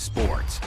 sports.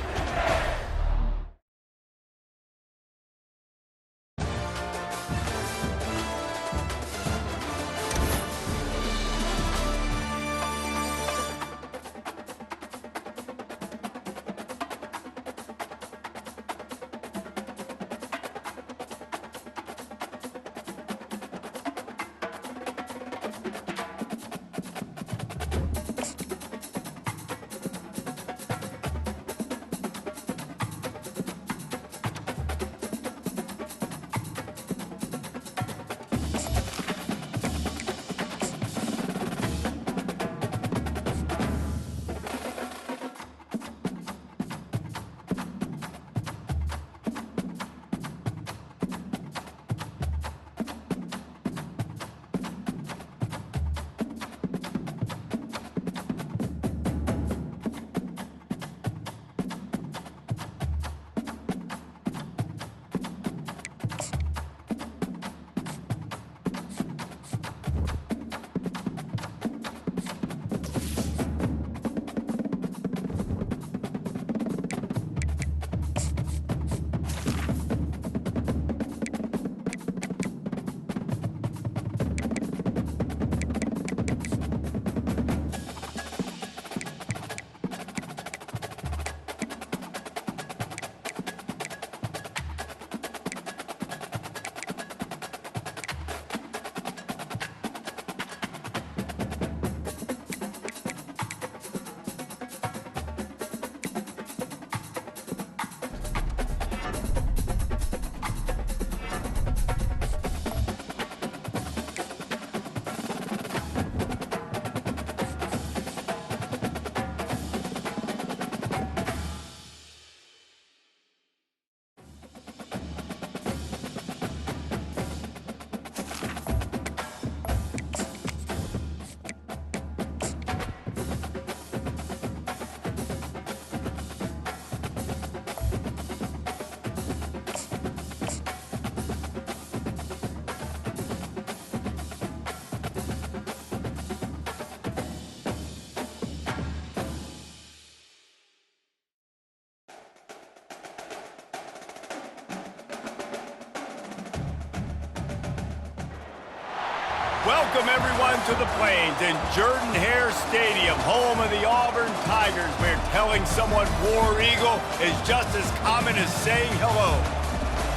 Welcome, everyone, to the Plains in Jordan-Hare Stadium, home of the Auburn Tigers, where telling someone War Eagle is just as common as saying hello.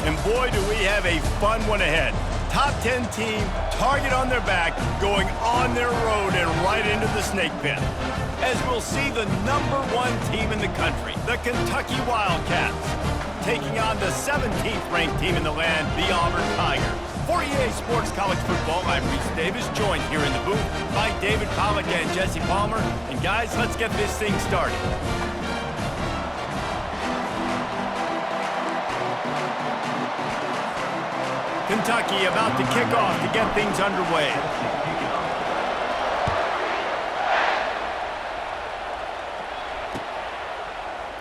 And boy, do we have a fun one ahead. Top 10 team, target on their back, going on their road and right into the snake pit. As we'll see the #1 team in the country, the Kentucky Wildcats, taking on the 17th ranked team in the land, the Auburn Tigers. For EA Sports College Football, I'm Reese Davis, joined here in the booth by David Pollack and Jesse Palmer. And guys, let's get this thing started. Kentucky about to kick off to get things underway.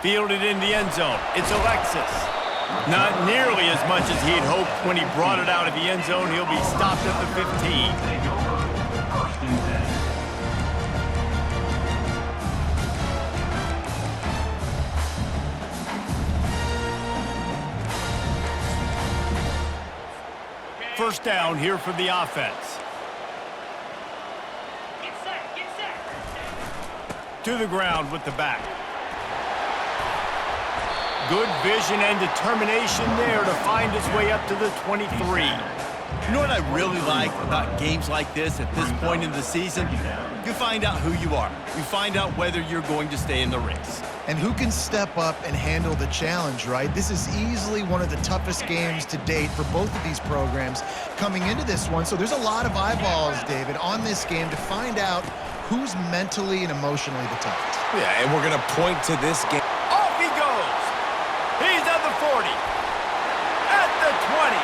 Fielded in the end zone. It's Alexis. Not nearly as much as he'd hoped when he brought it out of the end zone. He'll be stopped at the 15. First down here for the offense. To the ground with the back. Good vision and determination there to find his way up to the 23. You know what I really like about games like this at this point in the season? You find out who you are. You find out whether you're going to stay in the race. And who can step up and handle the challenge, right? This is easily one of the toughest games to date for both of these programs coming into this one. So there's a lot of eyeballs, David, on this game to find out who's mentally and emotionally the toughest. Yeah, and we're going to point to this game. Off he goes. He's at the 40. At the 20.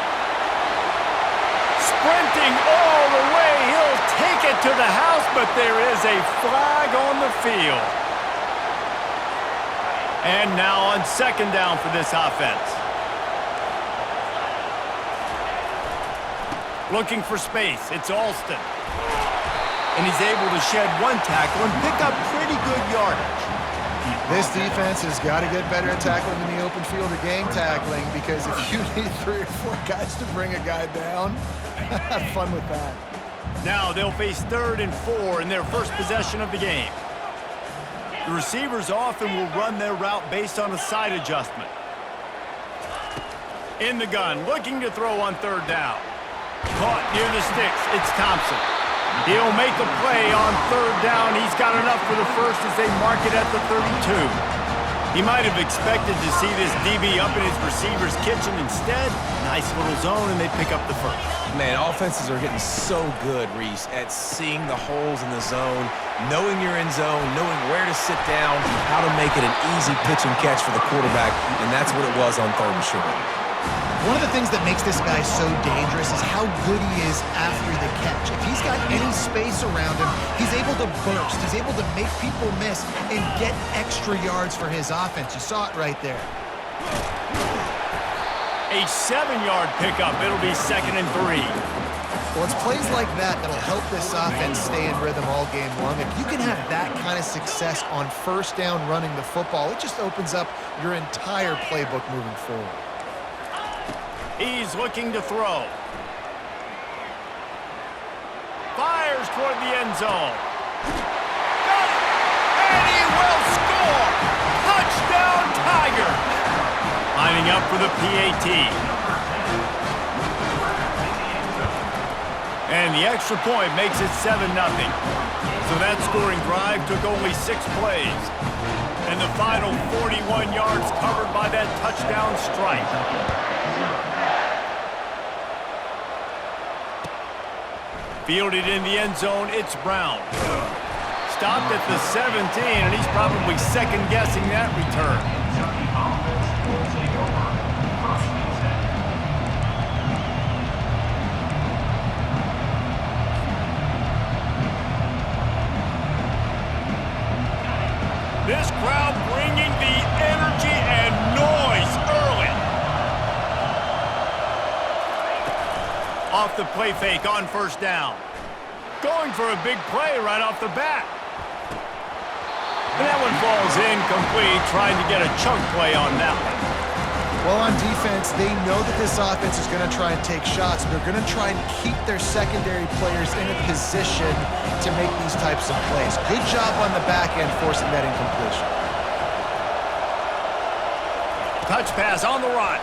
Sprinting all the way. He'll take it to the house, but there is a flag on the field. And now on second down for this offense. Looking for space. It's Alston. And he's able to shed one tackle and pick up pretty good yardage. This defense has got to get better at tackling in the open field or game tackling, because if you need 3 or 4 guys to bring a guy down, have fun with that. Now they'll face 3rd and 4 in their first possession of the game. The receivers often will run their route based on a side adjustment. In the gun, looking to throw on 3rd down. Caught near the sticks, it's Thompson. He'll make a play on 3rd down. He's got enough for the first as they mark it at the 32. He might have expected to see this DB up in his receiver's kitchen. Instead, nice little zone, and they pick up the first. Man, offenses are getting so good, Reese, at seeing the holes in the zone, knowing you're in zone, knowing where to sit down, how to make it an easy pitch and catch for the quarterback, and that's what it was on 3rd and short. One of the things that makes this guy so dangerous is how good he is after the catch. If he's got any space around him, he's able to burst. He's able to make people miss and get extra yards for his offense. You saw it right there. A 7-yard pickup. It'll be 2nd and 3. Well, it's plays like that that'll help this offense stay in rhythm all game long. If you can have that kind of success on 1st down running the football, it just opens up your entire playbook moving forward. He's looking to throw. Fires toward the end zone. Got it! And he will score! Touchdown, Tigers! Lining up for the PAT. And the extra point makes it 7-0. So that scoring drive took only 6 plays. And the final 41 yards covered by that touchdown strike. Fielded in the end zone, it's Brown. Stopped at the 17, and he's probably second-guessing that return. This crowd bringing the energy and noise early. Off the play fake on 1st down. Going for a big play right off the bat. And that one falls incomplete, trying to get a chunk play on that one. Well, on defense, they know that this offense is going to try and take shots. They're going to try and keep their secondary players in a position to make these types of plays. Good job on the back end forcing that incompletion. Touch pass on the run.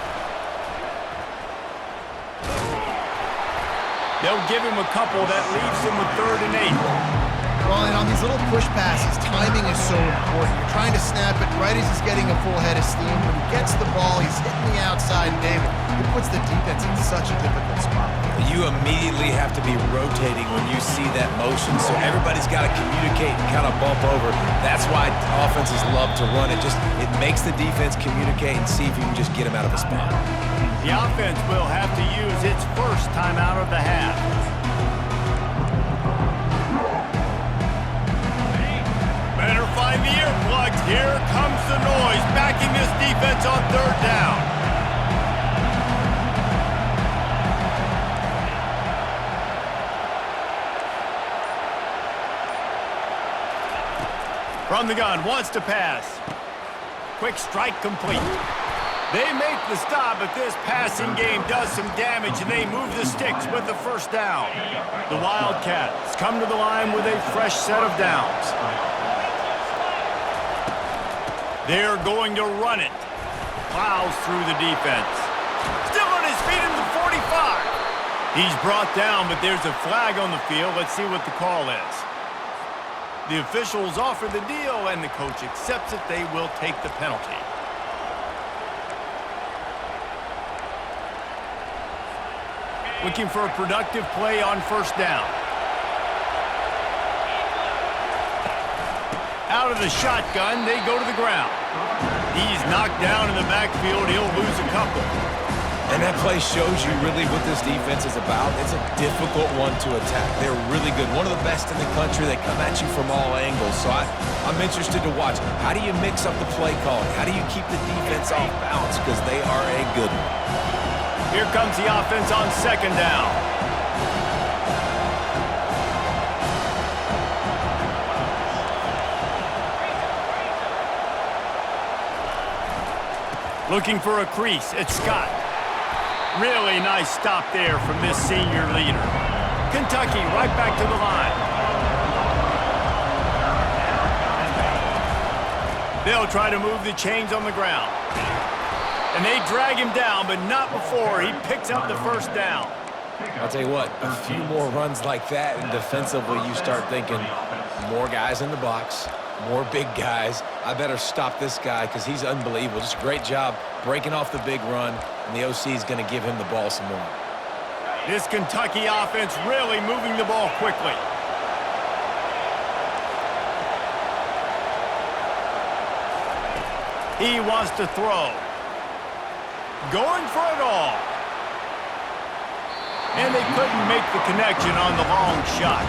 They'll give him a couple that leaves him with 3rd and 8. Well, and on these little push passes, timing is so important. You're trying to snap it right as he's getting a full head of steam. When he gets the ball, he's hitting the outside, David. It puts the defense in such a difficult spot. You immediately have to be rotating when you see that motion, so everybody's got to communicate and kind of bump over. That's why offenses love to run it. It makes the defense communicate and see if you can just get him out of a spot. The offense will have to use its first timeout of the half. Better find the earplugs. Here comes the noise, backing this defense on 3rd down. From the gun, wants to pass. Quick strike complete. They make the stop, but this passing game does some damage, and they move the sticks with the 1st down. The Wildcats come to the line with a fresh set of downs. They're going to run it. Plows through the defense. Still on his feet in the 45. He's brought down, but there's a flag on the field. Let's see what the call is. The officials offer the deal, and the coach accepts it. They will take the penalty. Looking for a productive play on 1st down. Out of the shotgun, they go to the ground. He's knocked down in the backfield. He'll lose a couple. And that play shows you really what this defense is about. It's a difficult one to attack. They're really good. One of the best in the country. They come at you from all angles. So I'm interested to watch. How do you mix up the play calling? How do you keep the defense off balance? Because they are a good one. Here comes the offense on 2nd down. Looking for a crease, it's Scott. Really nice stop there from this senior leader. Kentucky right back to the line. They'll try to move the chains on the ground. And they drag him down, but not before he picks up the first down. I'll tell you what, a few more runs like that, and defensively you start thinking more guys in the box, more big guys. I better stop this guy because he's unbelievable. Just a great job breaking off the big run, and the OC is going to give him the ball some more. This Kentucky offense really moving the ball quickly. He wants to throw. Going for it all. And they couldn't make the connection on the long shot.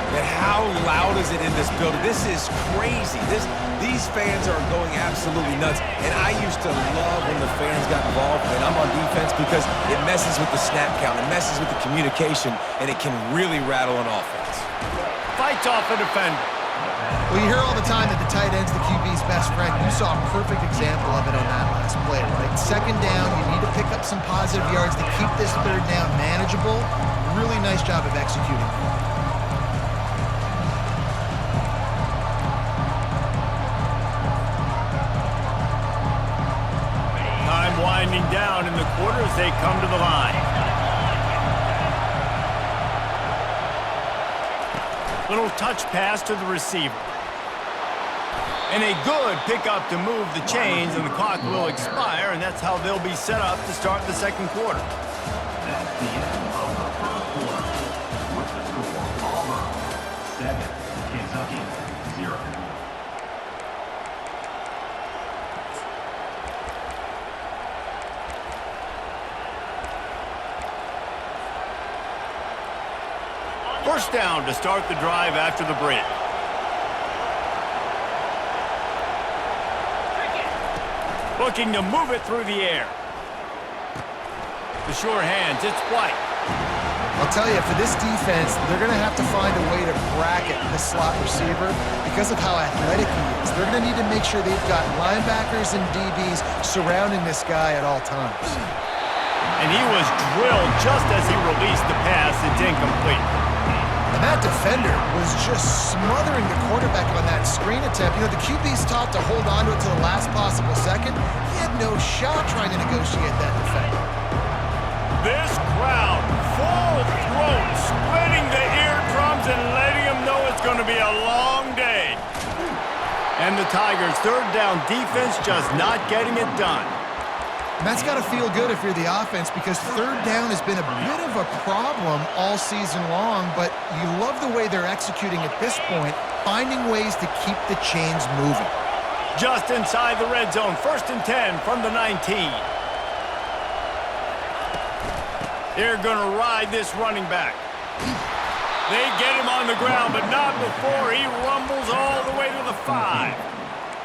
And how loud is it in this building? This is crazy. These fans are going absolutely nuts. And I used to love when the fans got involved when I'm on defense because it messes with the snap count, it messes with the communication, and it can really rattle an offense. Fights off a defender. Well, you hear all the time that the tight end's the QB's best friend. You saw a perfect example of it on that last play, right? Second down, you need to pick up some positive yards to keep this third down manageable. Really nice job of executing. Time winding down in the quarter as they come to the line. Little touch pass to the receiver. And a good pickup to move the chains, and the clock will expire, and that's how they'll be set up to start the second quarter. That's the end of the first quarter. With the score, Auburn 7, Kentucky 0. First down to start the drive after the break. Looking to move it through the air. The sure hands, it's White. I'll tell you, for this defense, they're going to have to find a way to bracket the slot receiver because of how athletic he is. They're going to need to make sure they've got linebackers and DBs surrounding this guy at all times. And he was drilled just as he released the pass. It's incomplete. And that defender was just smothering the quarterback on that screen attempt. You know, the QB's taught to hold on to it to the last possible second. He had no shot trying to negotiate that defender. This crowd, full throat, splitting the eardrums and letting them know it's going to be a long day. And the Tigers' third down defense just not getting it done. And that's got to feel good if you're the offense because third down has been a bit of a problem all season long, but you love the way they're executing at this point, finding ways to keep the chains moving. Just inside the red zone, 1st and 10 from the 19. They're going to ride this running back. They get him on the ground, but not before he rumbles all the way to the 5.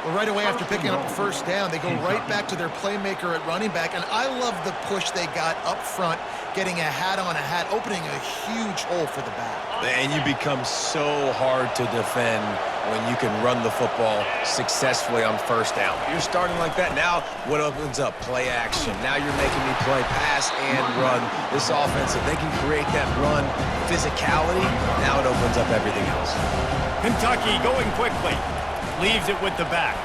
Well, right away after picking up a first down, they go right back to their playmaker at running back, and I love the push they got up front, getting a hat on a hat, opening a huge hole for the back. And you become so hard to defend when you can run the football successfully on first down. You're starting like that. Now what opens up? Play action. Now you're making me play pass and run. This offense, if they can create that run physicality, now it opens up everything else. Kentucky going quickly. Leaves it with the back.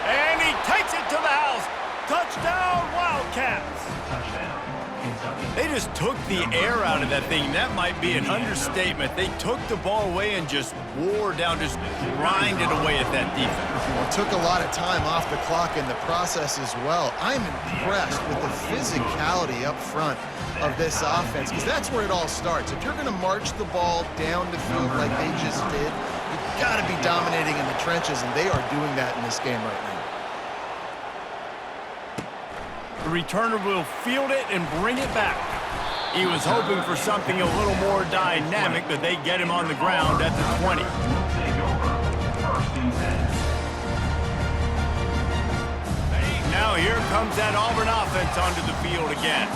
And he takes it to the house. Touchdown, Wildcats. Touchdown, Kentucky. They just took the air out of that thing. That might be an understatement. They took the ball away and just wore down, just grinded away at that defense. Well, it took a lot of time off the clock in the process as well. I'm impressed with the physicality up front of this offense because that's where it all starts. If you're going to march the ball down the field like they just did, you've got to be dominating in the trenches, and they are doing that in this game right now. The returner will field it and bring it back. He was hoping for something a little more dynamic, but they get him on the ground at the 20. Take over. 1st and 10. Now here comes that Auburn offense onto the field again.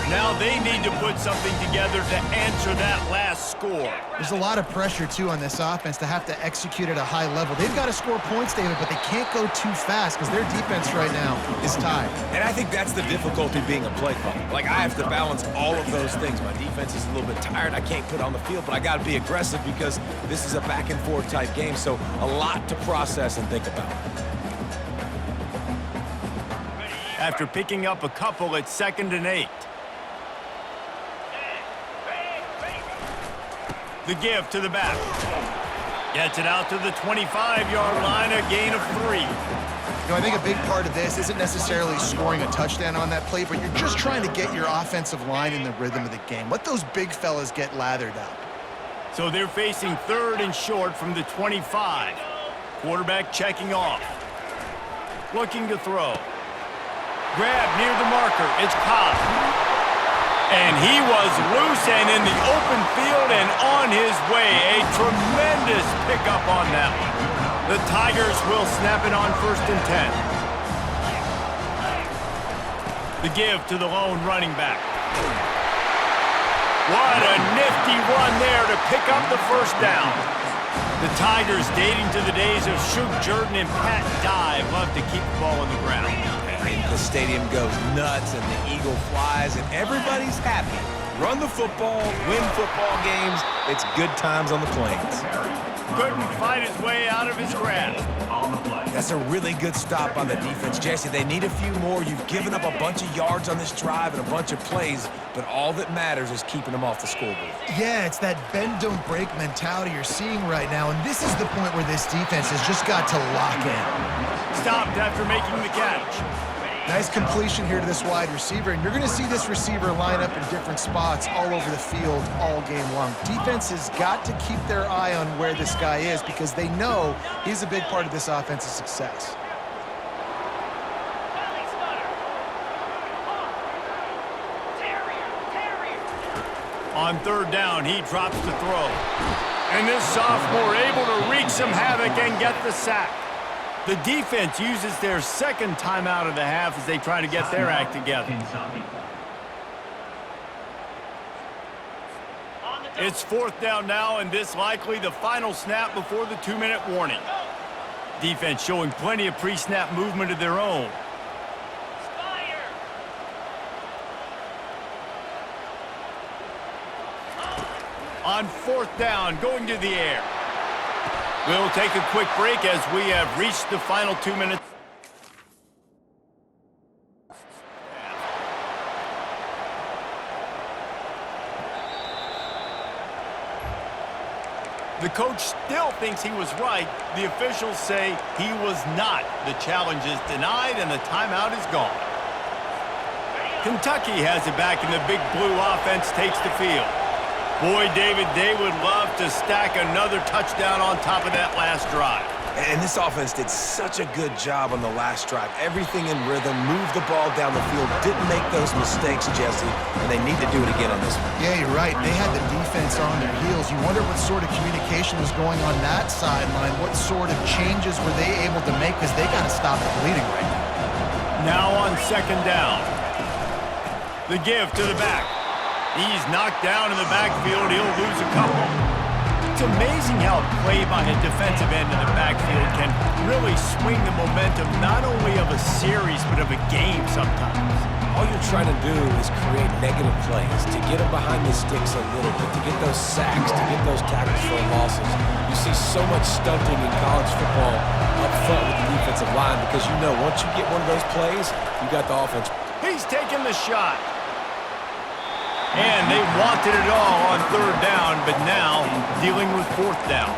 Now they need to put something together to answer that last score. There's a lot of pressure, too, on this offense to have to execute at a high level. They've got to score points, David, but they can't go too fast because their defense right now is tied. And I think that's the difficulty being a play caller. Like, I have to balance all of those things. My defense is a little bit tired. I can't put on the field, but I got to be aggressive because this is a back-and-forth type game, so a lot to process and think about. After picking up a couple at 2nd and 8. The give to the back. Gets it out to the 25-yard line, a gain of 3. You know, I think a big part of this isn't necessarily scoring a touchdown on that play, but you're just trying to get your offensive line in the rhythm of the game. Let those big fellas get lathered up. So they're facing 3rd and short from the 25. Quarterback checking off. Looking to throw. Grab near the marker. It's Cobb. And he was loose and in the open field and on his way. A tremendous pickup on that one. The Tigers will snap it on 1st and 10. The give to the lone running back. What a nifty run there to pick up the 1st down. The Tigers, dating to the days of Shug Jordan and Pat Dye, love to keep the ball on the ground. The stadium goes nuts and the eagle flies and everybody's happy. Run the football, win football games. It's good times on the Plains. Couldn't fight his way out of his grasp. That's a really good stop on the defense. Jesse, they need a few more. You've given up a bunch of yards on this drive and a bunch of plays, but all that matters is keeping them off the scoreboard. Yeah, it's that bend, don't break mentality you're seeing right now, and this is the point where this defense has just got to lock in. Stopped after making the catch. Nice completion here to this wide receiver, and you're going to see this receiver line up in different spots all over the field all game long. Defense has got to keep their eye on where this guy is because they know he's a big part of this offense's success. On 3rd down, he drops the throw. And this sophomore able to wreak some havoc and get the sack. The defense uses their 2nd timeout of the half as they try to get their act together. It's 4th down now, and this likely the final snap before the 2-minute warning. Defense showing plenty of pre-snap movement of their own. On 4th down, going to the air. We'll take a quick break as we have reached the final 2 minutes. The coach still thinks he was right. The officials say he was not. The challenge is denied and the timeout is gone. Kentucky has it back and the big blue offense takes the field. Boy, David, they would love to stack another touchdown on top of that last drive. And this offense did such a good job on the last drive. Everything in rhythm, moved the ball down the field, didn't make those mistakes, Jesse, and they need to do it again on this one. Yeah, you're right. They had the defense on their heels. You wonder what sort of communication was going on that sideline. What sort of changes were they able to make because they got to stop the bleeding right now. Now on 2nd down. The give to the back. He's knocked down in the backfield. He'll lose a couple. It's amazing how a play by a defensive end in the backfield can really swing the momentum not only of a series but of a game sometimes. All you're trying to do is create negative plays, to get them behind the sticks a little bit, to get those sacks, to get those tackles for losses. You see so much stunting in college football up front with the defensive line because you know once you get one of those plays, you got the offense. He's taking the shot. And they wanted it all on 3rd down, but now dealing with 4th down.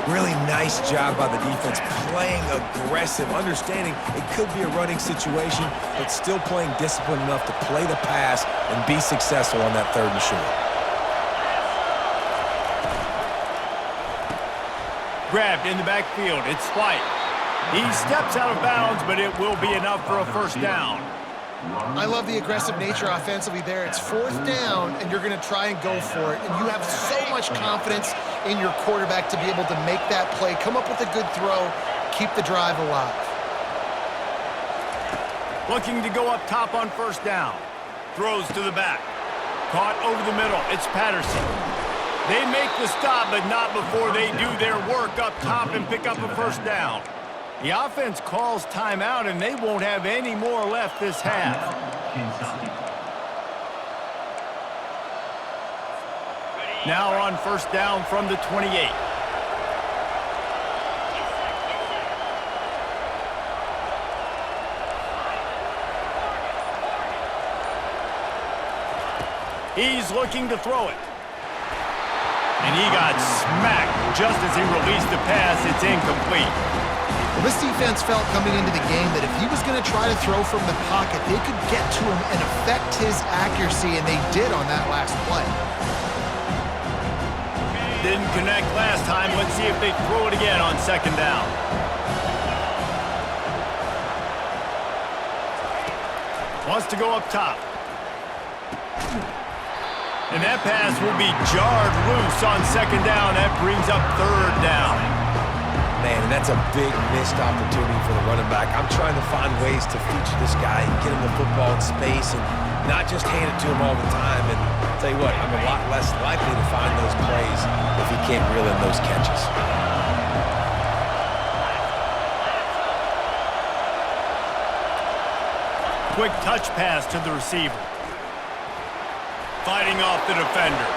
Really nice job by the defense, playing aggressive, understanding it could be a running situation, but still playing disciplined enough to play the pass and be successful on that 3rd and short. Grabbed in the backfield. It's White. He steps out of bounds, but it will be enough for a 1st down. I love the aggressive nature offensively there. It's 4th down, and you're going to try and go for it. And you have so much confidence in your quarterback to be able to make that play, come up with a good throw, keep the drive alive. Looking to go up top on 1st down. throws to the back. Caught over the middle. It's Patterson. They make the stop, but not before they do their work up top and pick up a first down. The offense calls timeout, and they won't have any more left this half. Now on first down from the 28. He's looking to throw it. And he got smacked just as he released the pass. It's incomplete. Well, this defense felt coming into the game that if he was going to try to throw from the pocket, they could get to him and affect his accuracy, and they did on that last play. Didn't connect last time. Let's see if they throw it again on second down. Wants to go up top. And that pass will be jarred loose on second down. That brings up third down. Man, and that's a big missed opportunity for the running back. I'm trying to find ways to feature this guy and get him the football in space and not just hand it to him all the time. And I'll tell you what, I'm a lot less likely to find those plays if he can't reel in those catches. Quick touch pass to the receiver. Fighting off the defender.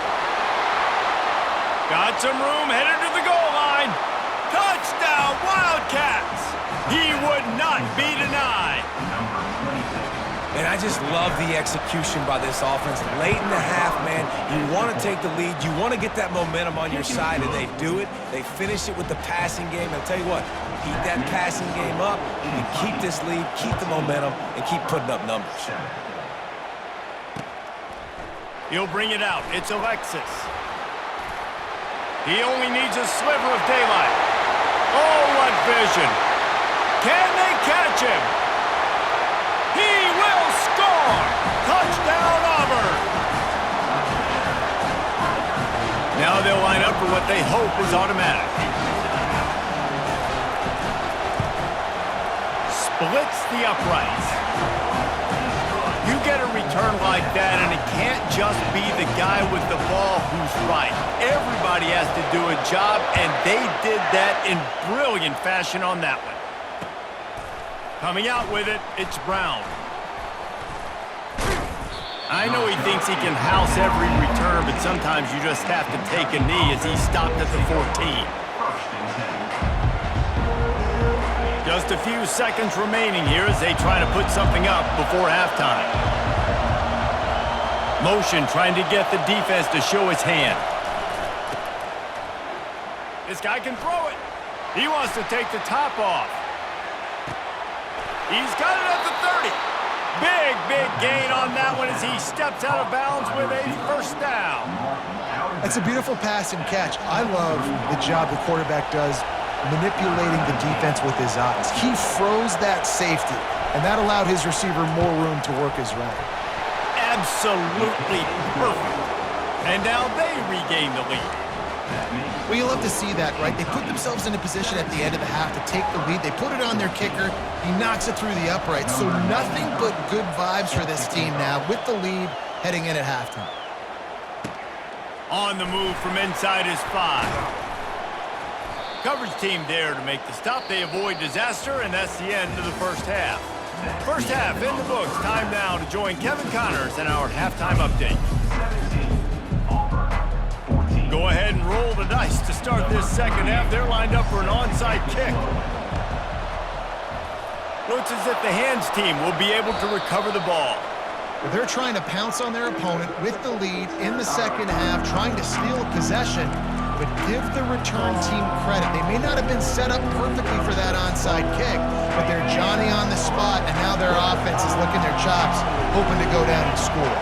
Got some room, headed to the goal line. Touchdown, Wildcats! He would not be denied. And I just love the execution by this offense. Late in the half, man, you want to take the lead. You want to get that momentum on your side, and they do it. They finish it with the passing game. I'll tell you what, keep that passing game up. You can keep this lead, keep the momentum, and keep putting up numbers. He'll bring it out. It's Alexis. He only needs a sliver of daylight. Oh, what vision. Can they catch him? He will score! Touchdown, Auburn! Now they'll line up for what they hope is automatic. Splits the uprights. You get a return like that, and it can't just be the guy with the ball who's right. Everybody has to do a job, and they did that in brilliant fashion on that one. Coming out with it, it's Brown. I know he thinks he can house every return, but sometimes you just have to take a knee as he stopped at the 14. Just a few seconds remaining here as they try to put something up before halftime. Motion trying to get the defense to show his hand. This guy can throw it. He wants to take the top off. He's got it at the 30. Big gain on that one as he steps out of bounds with a first down. That's a beautiful pass and catch. I love the job the quarterback does manipulating the defense with his eyes. He froze that safety, and that allowed his receiver more room to work his route. Absolutely perfect. And now they regain the lead. Well, you love to see that, right? They put themselves in a position at the end of the half to take the lead. They put it on their kicker. He knocks it through the uprights. So nothing but good vibes for this team now with the lead heading in at halftime. On the move from inside his 5. Coverage team there to make the stop. They avoid disaster, and that's the end of the first half. First half in the books. Time now to join Kevin Connors in our halftime update. Go ahead and roll the dice to start this second half. They're lined up for an onside kick. Looks as if the hands team will be able to recover the ball. They're trying to pounce on their opponent with the lead in the second half, trying to steal possession. But give the return team credit. They may not have been set up perfectly for that onside kick, but they're Johnny on the spot, and now their offense is licking their chops, hoping to go down and score.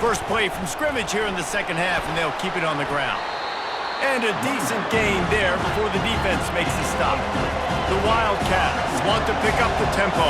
First play from scrimmage here in the second half, and they'll keep it on the ground. And a decent gain there before the defense makes the stop. The Wildcats want to pick up the tempo.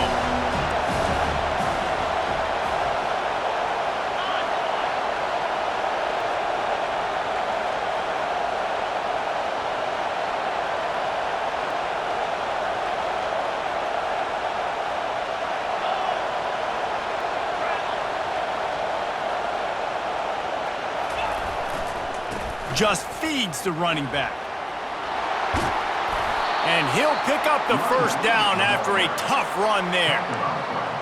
just feeds the running back. And he'll pick up the first down after a tough run there.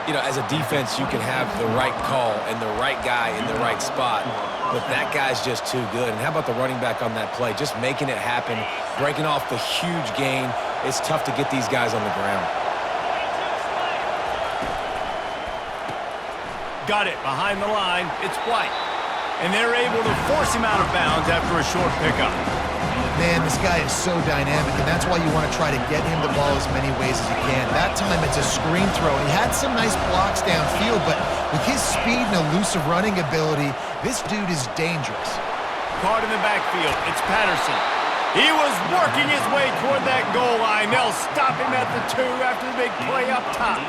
You know, as a defense, you can have the right call and the right guy in the right spot, but that guy's just too good. And how about the running back on that play? Just making it happen, breaking off the huge gain. It's tough to get these guys on the ground. Got it behind the line. It's White. And they're able to force him out of bounds after a short pickup. Man, this guy is so dynamic, and that's why you want to try to get him the ball as many ways as you can. That time, it's a screen throw. He had some nice blocks downfield, but with his speed and elusive running ability, this dude is dangerous. Caught in the backfield. It's Patterson. He was working his way toward that goal line. They'll stop him at the 2 after the big play up top.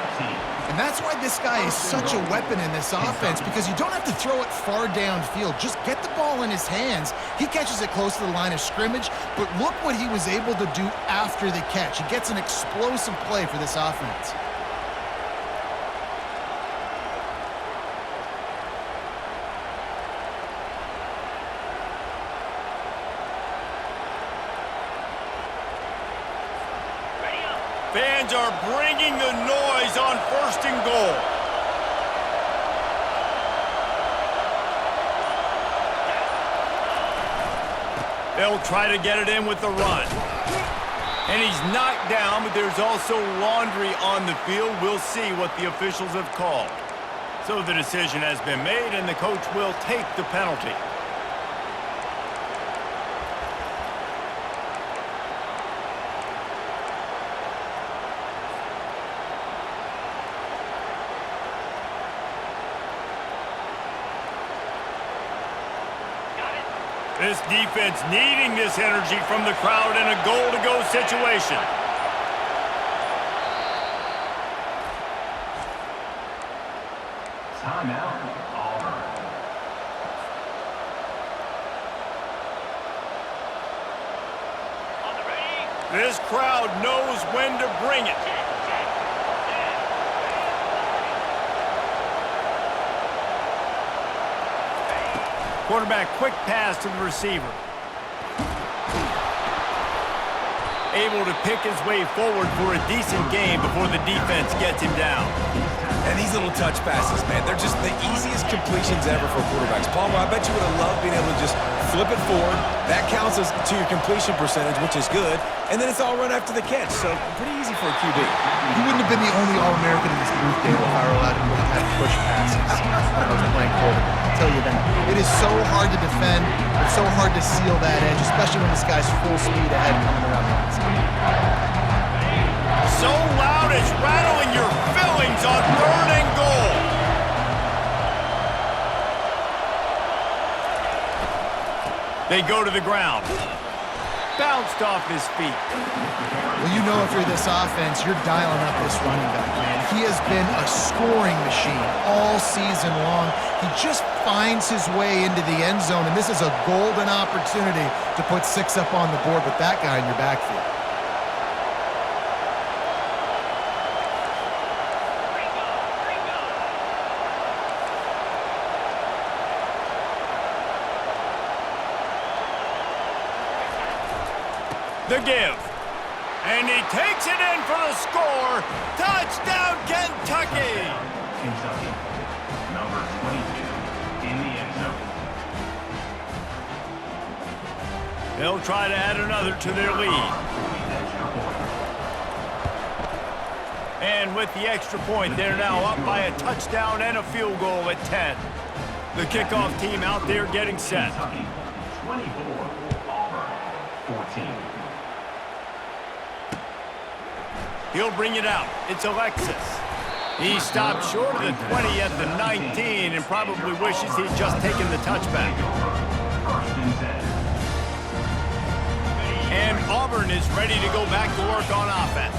And that's why this guy is such a weapon in this offense, because you don't have to throw it far downfield. Just get the ball in his hands. He catches it close to the line of scrimmage, but look what he was able to do after the catch. He gets an explosive play for this offense. Fans are bringing the noise on 1st and goal. They'll try to get it in with the run. And he's knocked down, but there's also laundry on the field. We'll see what the officials have called. So the decision has been made, and the coach will take the penalty. This defense needing this energy from the crowd in a goal-to-go situation. Timeout, Auburn. This crowd knows when to bring it. Quarterback, quick pass to the receiver. Able to pick his way forward for a decent game before the defense gets him down. And these little touch passes, man, they're just the easiest completions ever for quarterbacks. Palmer, I bet you would have loved being able to just flip it forward. That counts as to your completion percentage, which is good. And then it's all run after the catch, so pretty easy for a QB. He wouldn't have been the only All-American in this booth game if I were allowed to have push passes when I was playing quarterback. I'll tell you that. It is so hard to defend. It's so hard to seal that edge, especially when this guy's full speed ahead coming around the outside. So loud it's rattling your fillings on 3rd and goal. They go to the ground. Bounced off his feet. Well, you know if you're this offense, you're dialing up this running back, man. He has been a scoring machine all season long. He just finds his way into the end zone, and this is a golden opportunity to put 6 up on the board with that guy in your backfield. The give. And he takes it in for the score. Touchdown, Kentucky! Kentucky, number 22, in the end zone. They'll try to add another to their lead. And with the extra point, they're now up by a touchdown and a field goal at 10. The kickoff team out there getting set. Kentucky, 24, Auburn, 14. He'll bring it out. It's Alexis. He stopped short of the 20 at the 19 and probably wishes he'd just taken the touchback. First and 10. And Auburn is ready to go back to work on offense.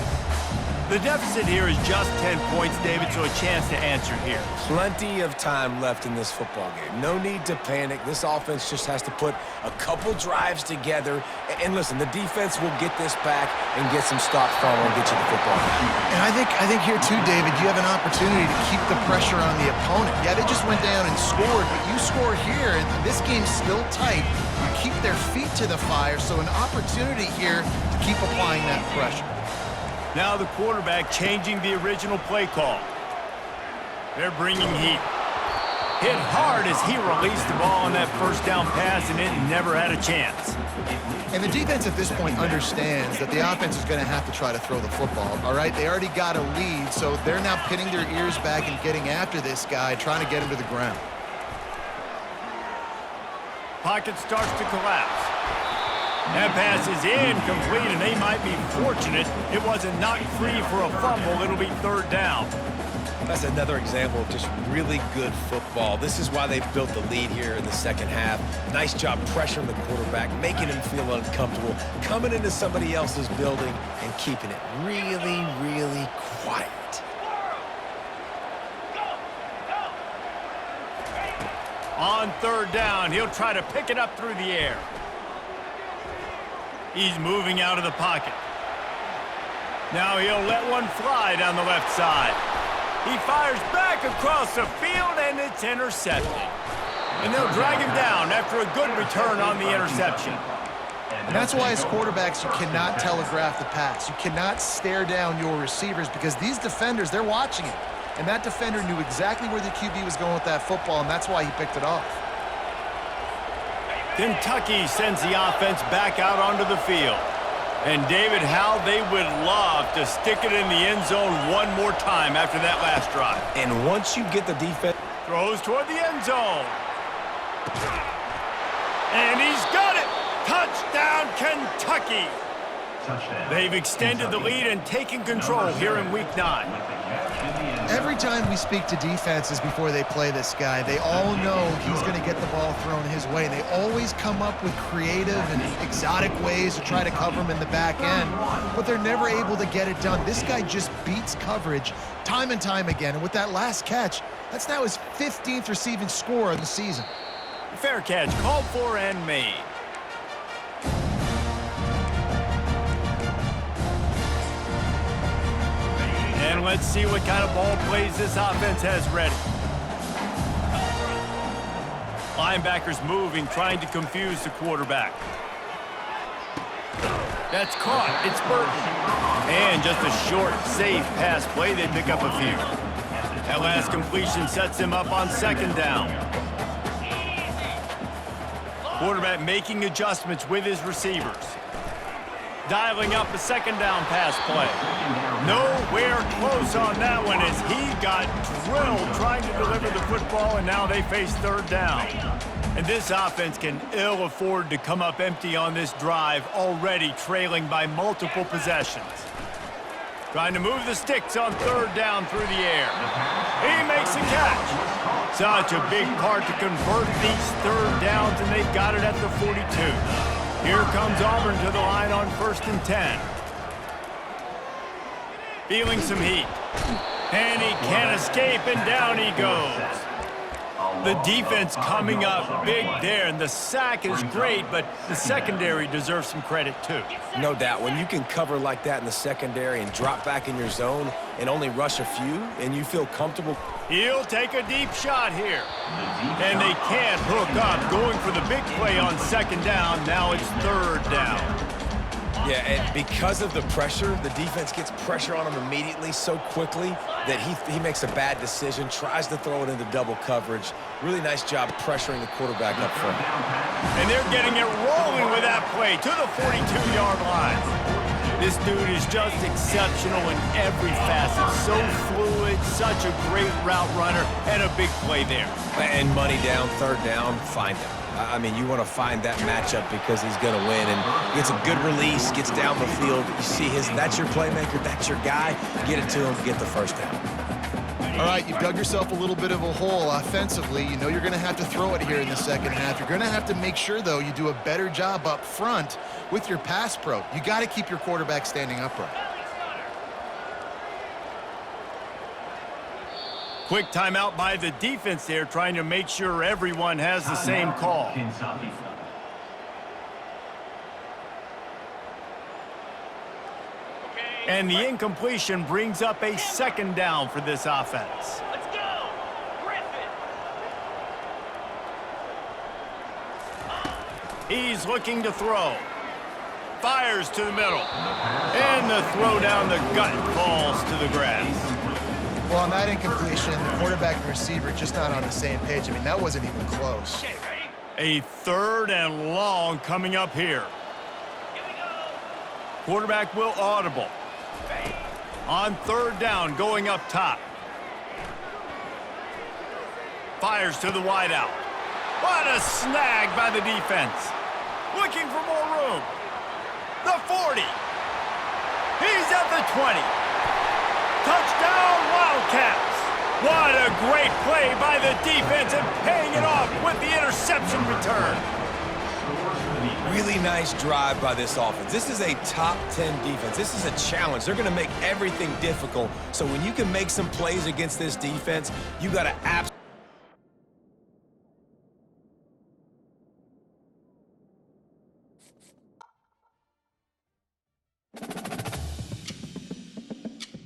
The deficit here is just 10 points, David, so a chance to answer here. Plenty of time left in this football game. No need to panic. This offense just has to put a couple drives together. And listen, the defense will get this back and get some stops following and get you the football game. And I think here too, David, you have an opportunity to keep the pressure on the opponent. Yeah, they just went down and scored, but you score here, and this game's still tight. You keep their feet to the fire, so an opportunity here to keep applying that pressure. Now the quarterback changing the original play call. They're bringing heat. Hit hard as he released the ball on that first down pass, and it never had a chance. And the defense at this point understands that the offense is going to have to try to throw the football, all right? They already got a lead, so they're now pinning their ears back and getting after this guy, trying to get him to the ground. Pocket starts to collapse. That pass is incomplete, and they might be fortunate it wasn't knocked free for a fumble. It'll be third down. That's another example of just really good football. This is why they've built the lead here in the second half. Nice job pressuring the quarterback, making him feel uncomfortable, coming into somebody else's building and keeping it really, really quiet. On third down, he'll try to pick it up through the air. He's moving out of the pocket. Now he'll let one fly down the left side. He fires back across the field, and it's intercepted. And they'll drag him down after a good return on the interception. And that's why as quarterbacks, you cannot telegraph the pass. You cannot stare down your receivers because these defenders, they're watching it. And that defender knew exactly where the QB was going with that football, and that's why he picked it off. Kentucky sends the offense back out onto the field. And David, how they would love to stick it in the end zone one more time after that last drive. And once you get the defense... Throws toward the end zone. And he's got it! Touchdown, Kentucky! Touchdown. They've extended the lead and taken control here in Week 9. Every time we speak to defenses before they play this guy, they all know he's going to get the ball thrown his way. They always come up with creative and exotic ways to try to cover him in the back end, but they're never able to get it done. This guy just beats coverage time and time again, and with that last catch, that's now his 15th receiving score of the season. Fair catch, called for and made. And let's see what kind of ball plays this offense has ready. Linebackers moving, trying to confuse the quarterback. That's caught. It's Burton. And just a short, safe pass play. They pick up a few. That last completion sets him up on second down. Quarterback making adjustments with his receivers. Dialing up a second down pass play. Nowhere close on that one as he got drilled trying to deliver the football, and now they face third down. And this offense can ill afford to come up empty on this drive, already trailing by multiple possessions. Trying to move the sticks on third down through the air. He makes a catch. Such a big part to convert these third downs, and they've got it at the 42. Here comes Auburn to the line on 1st and 10. Feeling some heat. And he can't escape, and down he goes. The defense coming up big there, and the sack is great, but the secondary deserves some credit too. No doubt. When you can cover like that in the secondary and drop back in your zone and only rush a few, and you feel comfortable. He'll take a deep shot here. And they can't hook up, going for the big play on second down. Now it's third down. Yeah, and because of the pressure, the defense gets pressure on him immediately so quickly that he makes a bad decision, tries to throw it into double coverage. Really nice job pressuring the quarterback up front. And they're getting it rolling with that play to the 42-yard line. This dude is just exceptional in every facet. So fluid, such a great route runner, and a big play there. And money down, third down, find him. I mean, you want to find that matchup because he's going to win. And gets a good release, gets down the field. You see that's your playmaker, that's your guy. Get it to him, get the first down. All right, you've dug yourself a little bit of a hole offensively. You know you're going to have to throw it here in the second half. You're going to have to make sure, though, you do a better job up front with your pass pro. You got to keep your quarterback standing upright. Quick timeout by the defense there, trying to make sure everyone has the same call. And the incompletion brings up a second down for this offense. Let's go! Griffin! He's looking to throw. Fires to the middle. And the throw down the gut falls to the grass. Well, on that incompletion, the quarterback and receiver just not on the same page. I mean, that wasn't even close. A 3rd and long coming up here. Quarterback will audible. On 3rd down, going up top. Fires to the wideout. What a snag by the defense. Looking for more room. The 40. He's at the 20. Touchdown, Wildcats. What a great play by the defense and paying it off with the interception return. Really nice drive by this offense. This is a top 10 defense. This is a challenge. They're going to make everything difficult. So when you can make some plays against this defense, you got to absolutely